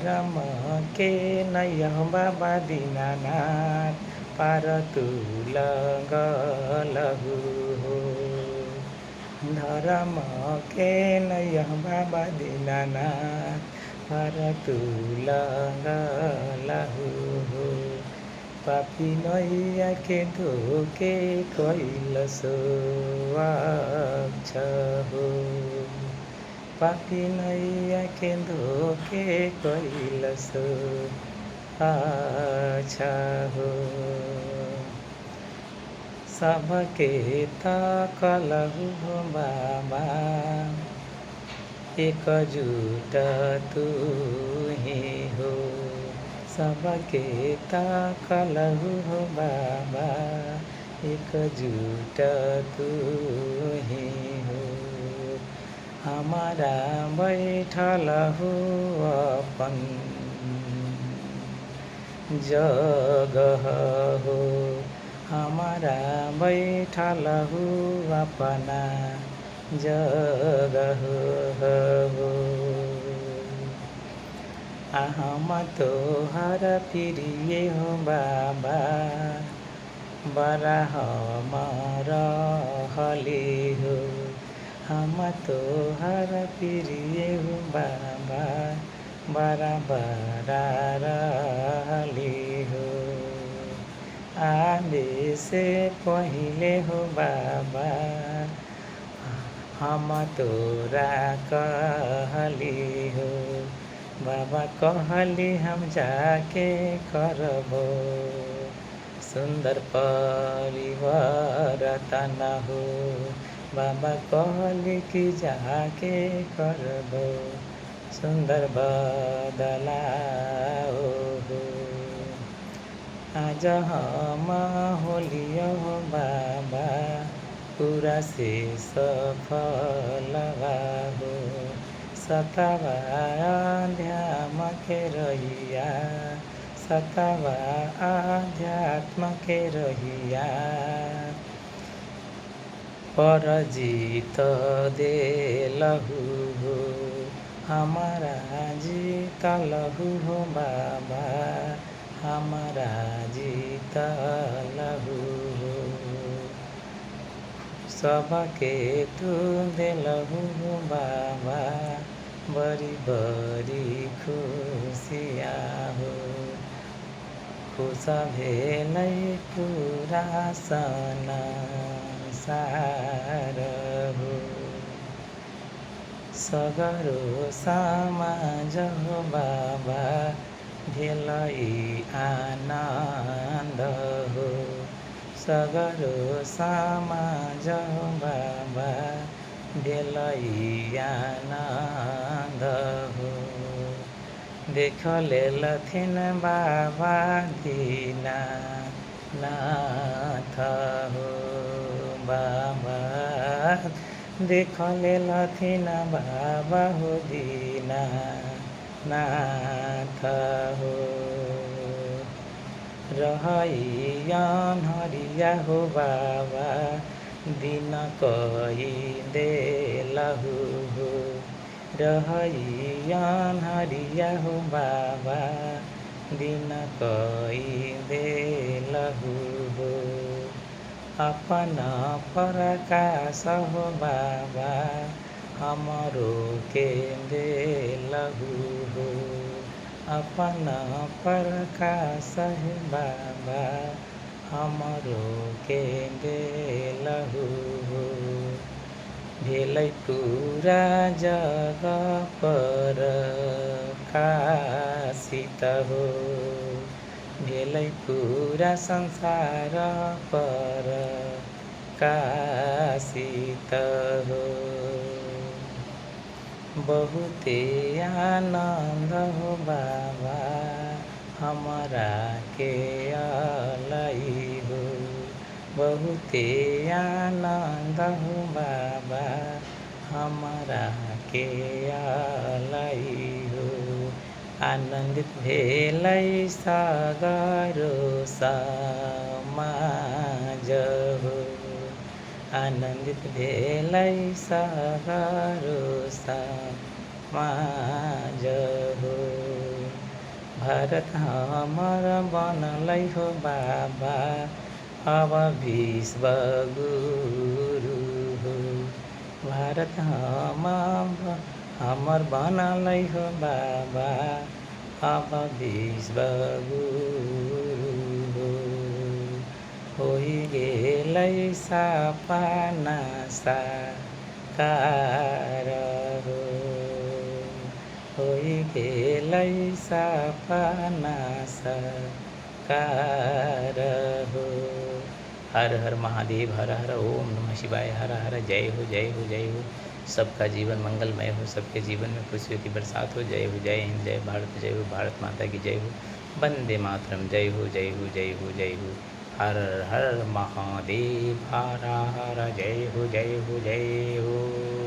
धर्म के नय बाबा दीनानाथ पार तुलगलहु हो। धर्म के नय बाबा दीनानाथ पार तुलगलहु हो। पापी नैया के धोके कैलसो अच्छा हो। पापी नैया के धोके कैलसो अच्छा हो। सबके तकलहु हो बाबा एकजुट तू ही हो। सबके तकलहु हो बाबा एकजुट तू ही हो। हमारा बैठल हो अपन जगह हो। हमारा बैठल हो अपना जगह हो। हम तोहर प्रिय हो बाबा बड़ा हम रहली हो। हम तोहर प्रिय हो बाबा बड़ा बड़ा रहली हो। आने से पहले हो बाबा हम तोरा कहली हो। बाबा कहली हम जाके करबो सुंदर परिवर्तन हो। बाबा कहली कि जाके करबो सुंदर बदलाव हो। आज हम होलियो बाबा पूरा से सफल हो। सतवा अध्यात्म के रहिया सतवा अध्यात्म के रहिया पर जीत देलहु हो। हमारा जीतलहु हो बाबा हमारा जीतलहु हो। सबके तू देलहु हो बाबा बड़ी बड़ी खुशिया हो। खुश भेलै पूरा संसार हो। सगरो समाज हो बाबा भेलै आनन्द हो। सगरो समाज हो बाबा भेलै आनन्द हो। देख लेलथिन बाबा दीनानाथ हो। बाबा देख लेलथिन बाबा हो दीनानाथ हो। रहैयन हरिया हो बाबा दिन कही देलहु हो। रहैयन हरिया हो बाबा दिन कही देलहु हो। अपन प्रकाश हो बाबा हमरो के देलहु हो। अपन प्रकाश है बाबा हमरो के देलहु हो। भेलै पूरा जग पर काशित हो। भेलै पूरा संसार पर काशित हो। बहुते आनंद हो बाबा हमरा के अलई हो। बहुते आनंद हो बाबा हमरा के अलई हो। आनंदित भेलै सगरो समाज हो। आनंदित भेलै सगरो समाज हो। भारत हमर बनलै हो बाबा अब विश्व गुरु हो। भारत हमर बनलै हो बाबा अब विश्व गुरु हो। होइ गेलै सपना साकार हो। होइ गेलै सपना साकार हो। हर हर महादेव, हर हर ओम नमः शिवाय, हर हर जय हो जय हो जय हो। सबका जीवन मंगलमय हो, सबके जीवन में खुशियों की बरसात हो। जय हो, जय हिंद, जय भारत, जय हो भारत माता की जय हो। वंदे मातरम, जय हो जय हो जय हो जय हो। हर हर महादेव, हर हर जय हो जय हो जय हो।